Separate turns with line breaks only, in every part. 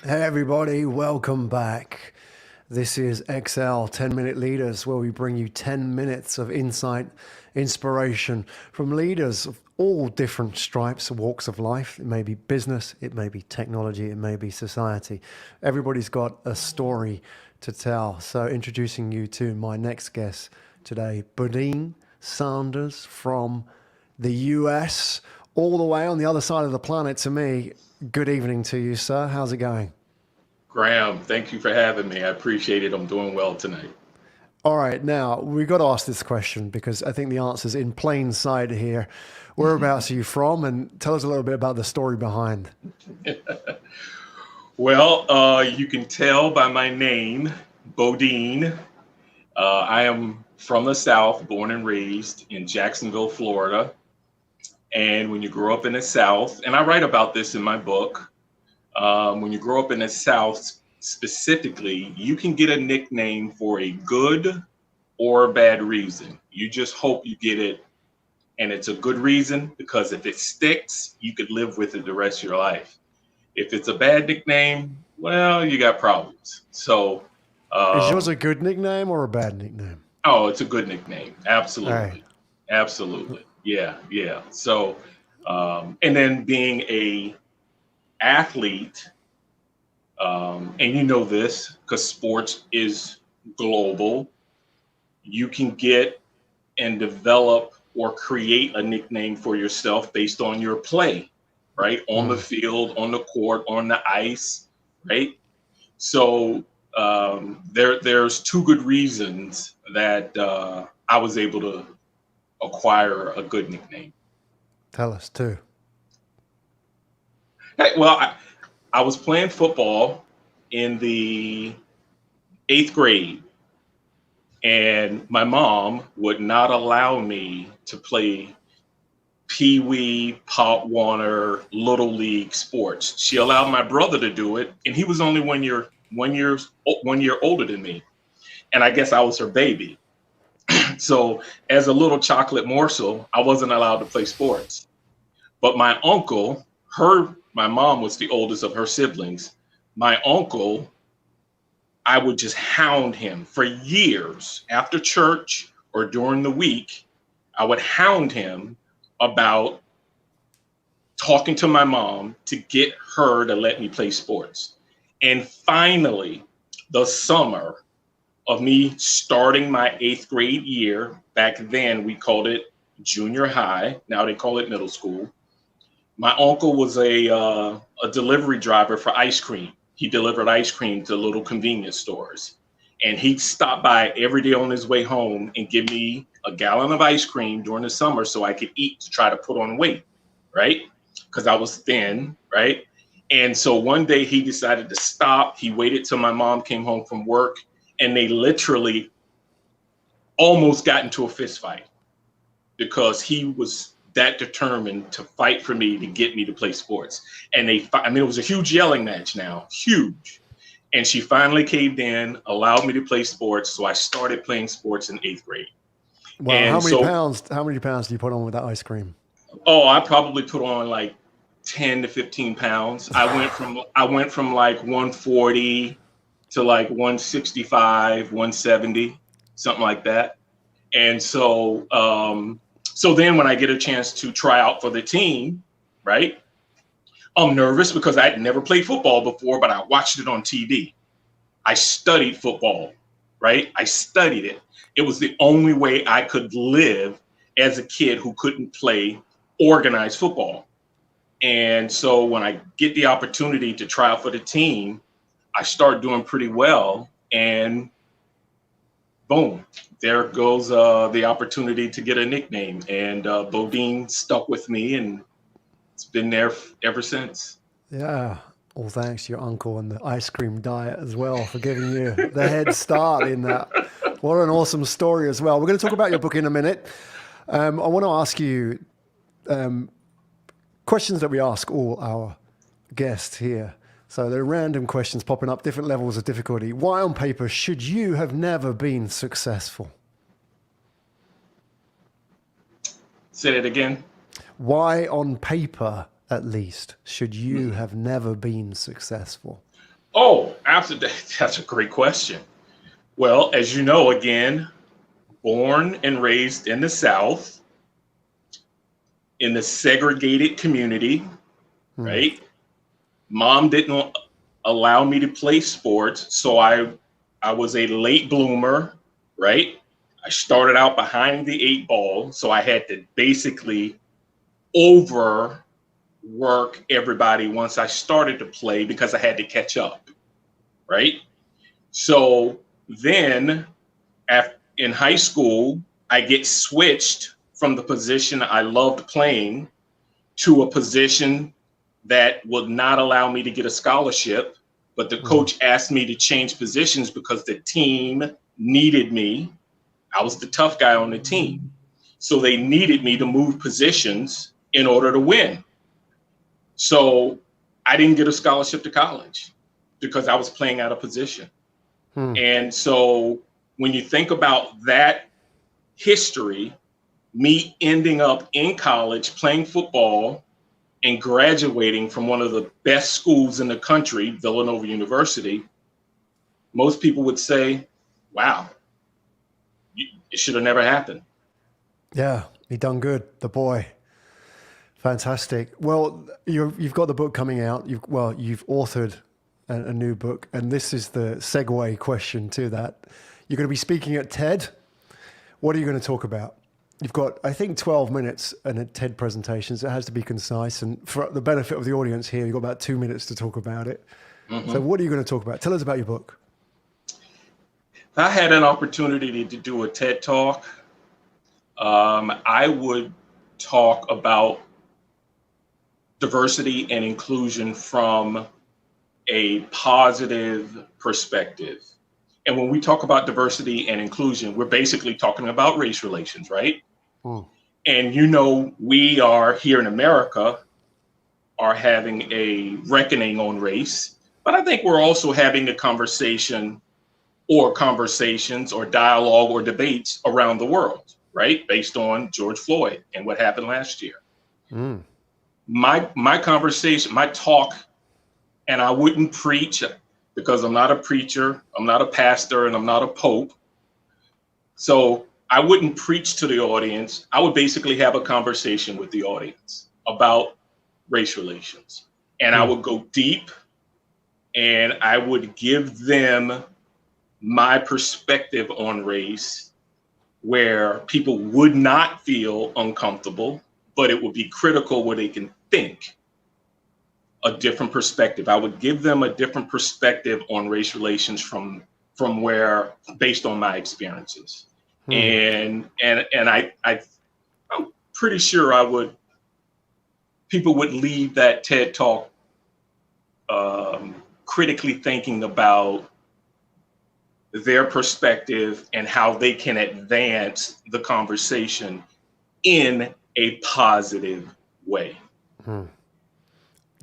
Hey everybody, welcome back. This is XL 10-Minute Leaders, where we bring you 10 minutes of insight, inspiration from leaders of all different stripes, walks of life. It may be business, it may be technology, it may be society. Everybody's got a story to tell. So introducing you to my next guest today, BoDeans Sanders from the US, all the way on the other side of the planet to me. Good evening to you, sir. How's it going?
Graham, thank you for having me. I appreciate it. I'm doing well tonight.
All right, now we've got to ask this question because I think the answer's in plain sight here. Whereabouts are you from? And tell us a little bit about the story behind.
Well, you can tell by my name, Bodine. I am from the South, born and raised in Jacksonville, Florida. And when you grow up in the South, and I write about this in my book, when you grow up in the South specifically, you can get a nickname for a good or a bad reason. You just hope you get it and it's a good reason because if it sticks, you could live with it the rest of your life. If it's a bad nickname, well, you got problems. So,
Is yours a
um,
good nickname or a bad nickname?
oh, it's a good nickname.
All right.
Absolutely. Absolutely. Yeah. Yeah. So, and then being a athlete, and you know this because sports is global, you can get and develop or create a nickname for yourself based on your play, right? On the
Mm.
field, on the court, on the ice, right? So there's two good reasons that I was able to acquire a good nickname.
Tell us too.
Hey, well, I was playing football in the eighth grade, and my mom would not allow me to play Pee Wee, Pop Warner, Little League sports. She allowed my brother to do it, and he was only 1 year older than me. And I guess I was her baby. So as a little chocolate morsel, I wasn't allowed to play sports. But my uncle, my mom was the oldest of her siblings. My uncle, I would just hound him for years after church or during the week. I would hound him about talking to my mom to get her to let me play sports. And finally, the summer of me starting my eighth grade year, back then we called it junior high, now they call it middle school. My uncle was a delivery driver for ice cream. He delivered ice cream to little convenience stores. And he'd stop by every day on his way home and give me a gallon of ice cream during the summer so I could eat to try to put on weight, right? Because I was thin, right? And so one day he decided to stop. He waited till my mom came home from work, and they literally almost got into a fist fight because he was that determined to fight for me to get me to play sports. And I mean, it was a huge yelling match now, huge. And she finally caved in, allowed me to play sports. So I started playing sports in eighth grade.
Well,
And so,
how many pounds do you put on with that ice cream?
oh, I probably put on like 10 to 15 pounds. I went from like 140 to like 165, 170, something like that. And so then when I get a chance to try out for the team, right? I'm nervous because I'd never played football before, but I watched it on TV. I studied football, right? I studied it. It was the only way I could live as a kid who couldn't play organized football. And so when I get the opportunity to try out for the team, I start doing pretty well. And boom, there goes the opportunity to get a nickname. And Bodine stuck with me, and it's been there ever since.
Yeah. All thanks to your uncle and the ice cream diet as well for giving you the head start in that. What an awesome story as well. We're going to talk about your book in a minute. I want to ask you questions that we ask all our guests here. So they're random questions popping up, different levels of difficulty. Why on paper should you have never been successful?
Say that again.
Why on paper, at least, should you have never been successful?
Oh, absolutely. That's a great question. Well, as you know, again, born and raised in the South, in the segregated community,
Hmm.
right? Mom didn't allow me to play sports, so I was a late bloomer, right? I started out behind the eight ball, so I had to basically overwork everybody once I started to play because I had to catch up, right? So then in high school, I get switched from the position I loved playing to a position that would not allow me to get a scholarship. But the
Hmm.
coach asked me to change positions because the team needed me. I was the tough guy on the team. So they needed me to move positions in order to win. So I didn't get a scholarship to college because I was playing out of position.
Hmm.
And so when you think about that history, me ending up in college playing football and graduating from one of the best schools in the country, Villanova University, most people would say, wow, it should have never happened.
Yeah, he done good, the boy. Fantastic. Well, you've got the book coming out. You've authored a new book, and this is the segue question to that. You're going to be speaking at TED. What are you going to talk about? You've got, I think, 12 minutes in a TED presentation, so it has to be concise. And for the benefit of the audience here, you've got about 2 minutes to talk about it. So,
Mhm.
what are you going to talk about? Tell us about your book.
If I had an opportunity to do a TED talk, I would talk about diversity and inclusion from a positive perspective. And when we talk about diversity and inclusion, we're basically talking about race relations, right?
Hmm.
And you know, we are here in America are having a reckoning on race, but I think we're also having a conversation or conversations or dialogue or debates around the world, right? Based on George Floyd and what happened last year.
Mm.
My conversation, my talk, and I wouldn't preach because I'm not a preacher, I'm not a pastor, and I'm not a pope. So I wouldn't preach to the audience. I would basically have a conversation with the audience about race relations. And I
Hmm.
would go deep and I would give them my perspective on race where people would not feel uncomfortable, but it would be critical where they can think a different perspective. I would give them a different perspective on race relations from where based on my experiences.
Hmm.
And I'm pretty sure I would people would leave that TED talk critically thinking about their perspective and how they can advance the conversation in a positive way.
Hmm.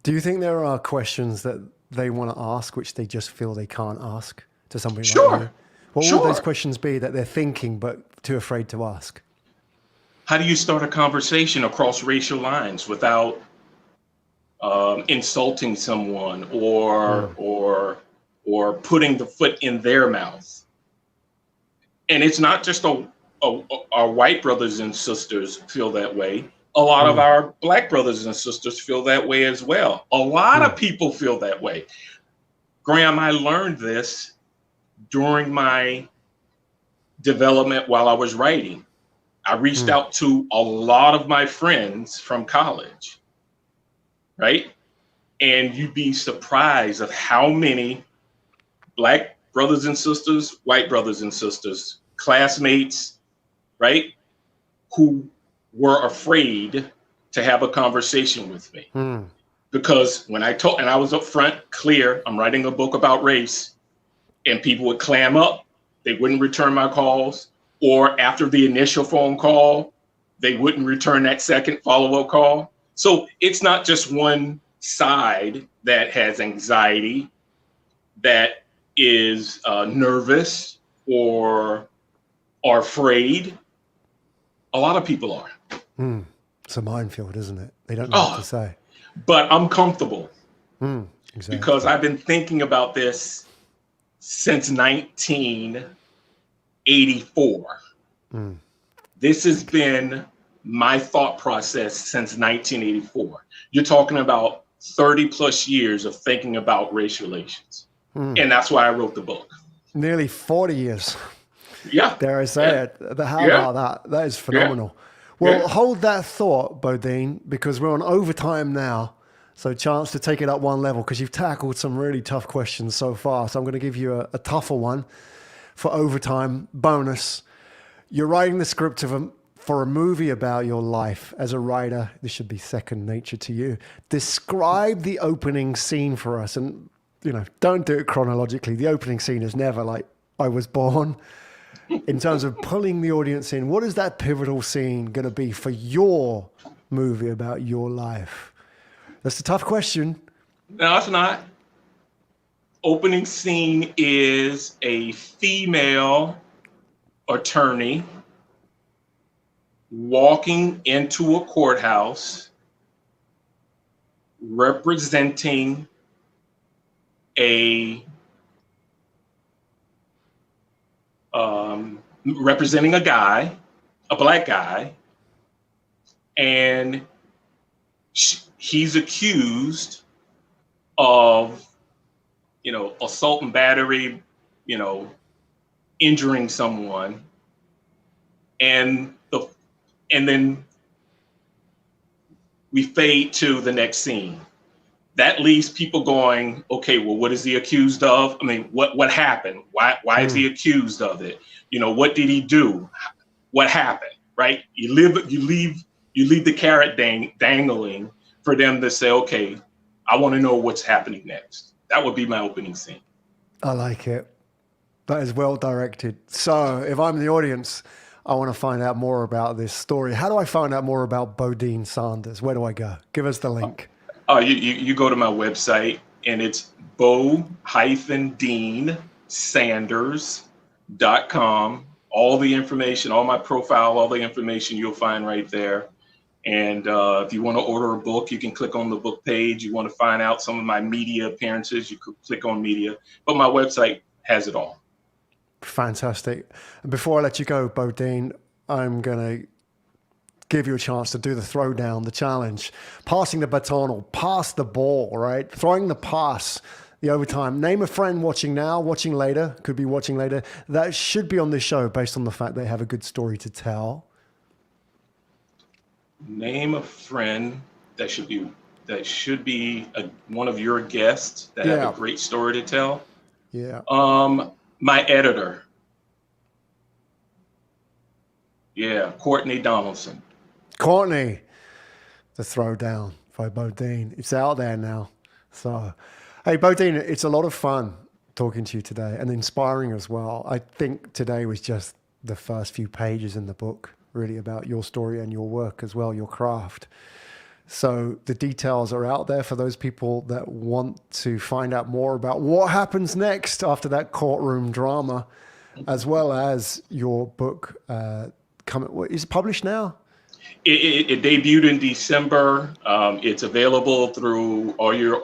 Do you think there are questions that they want to ask which they just feel they can't ask to somebody like you?
Sure,
What would those
sure.
questions be that they're thinking but too afraid to ask?
How do you start a conversation across racial lines without insulting someone
Hmm.
or putting the foot in their mouth? And it's not just our white brothers and sisters feel that way. A lot of
Hmm.
our black brothers and sisters feel that way as well. A lot
Hmm.
of people feel that way. Graham, I learned this during my development while I was writing. I reached
Hmm.
out to a lot of my friends from college, right? And you'd be surprised of how many black brothers and sisters, white brothers and sisters, classmates, right, who were afraid to have a conversation with me.
Hmm.
Because when I told, and I was upfront, clear, I'm writing a book about race, and people would clam up, they wouldn't return my calls, or after the initial phone call, they wouldn't return that second follow up call. So it's not just one side that has anxiety, that is nervous or are afraid. A lot of people are.
Hmm. It's a minefield, isn't it? They don't know what to
Oh,
say.
but I'm comfortable.
Hmm.
because
Exactly.
I've been thinking about this since 1984.
Mm.
This has been my thought process since 1984. You're talking about 30 plus years of thinking about race relations.
Mm.
And that's why I wrote the book.
Nearly 40 years.
Yeah.
Dare I
Yeah.
say it? How
Yeah.
about that? That is
Yeah.
phenomenal. Well,
Yeah.
hold that thought, BoDean, because we're on overtime now. So, chance to take it up one level because you've tackled some really tough questions so far. So, I'm going to give you a tougher one for overtime bonus. You're writing the script for a movie about your life as a writer. This should be second nature to you. Describe the opening scene for us. And, don't do it chronologically. The opening scene is never like, I was born. In terms of pulling the audience in, what is that pivotal scene going to be for your movie about your life? That's a tough question.
No, it's not. Opening scene is a female attorney walking into a courthouse representing a representing a guy, a black guy, and he's accused of, assault and battery, you know, injuring someone, and then we fade to the next scene. That leaves people going, okay, well, what is he accused of? I mean, what happened? Why is he accused of it? What did he do? What happened? Right? You leave the carrot dangling for them to say, okay, I want to know what's happening next. That would be my opening scene.
I like it. That is well directed. So, if I'm the audience, I want to find out more about this story. How do I find out more about BoDeans Sanders? Where do I go? Give us the link.
You go to my website, and it's BoDeansSanders.com. All the information, all my profile, all the information you'll find right there. And if you want to order a book, you can click on the book page. You want to find out some of my media appearances, you could click on media. But my website has it all.
Fantastic. And before I let you go, BoDean, I'm going to give you a chance to do the throwdown, the challenge, passing the baton or pass the ball, right? Throwing the pass, the overtime. Name a friend watching now, watching later, could be watching later, that should be on this show based on the fact they have a good story to tell.
Name a friend that should be one of your guests that have a great story to tell.
Yeah.
My editor. Yeah, Courtney Donaldson.
Courtney, the throwdown by BoDean. It's out there now. So, hey, BoDean, it's a lot of fun talking to you today and inspiring as well. I think today was just the first few pages in the book, really about your story and your work as well, your craft. So the details are out there for those people that want to find out more about what happens next after that courtroom drama, as well as your book. Is it published now?
It debuted in December. It's available through all your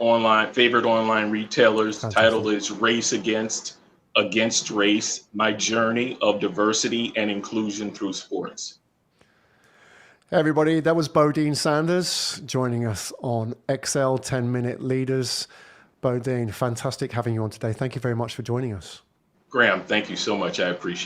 favorite online retailers. The title is Race Against Race, My Journey of Diversity and Inclusion Through Sports.
Hey everybody, that was BoDeans Sanders joining us on XL 10-Minute Leaders. BoDean, fantastic having you on today. Thank you very much for joining us.
Graham, thank you so much. I appreciate it.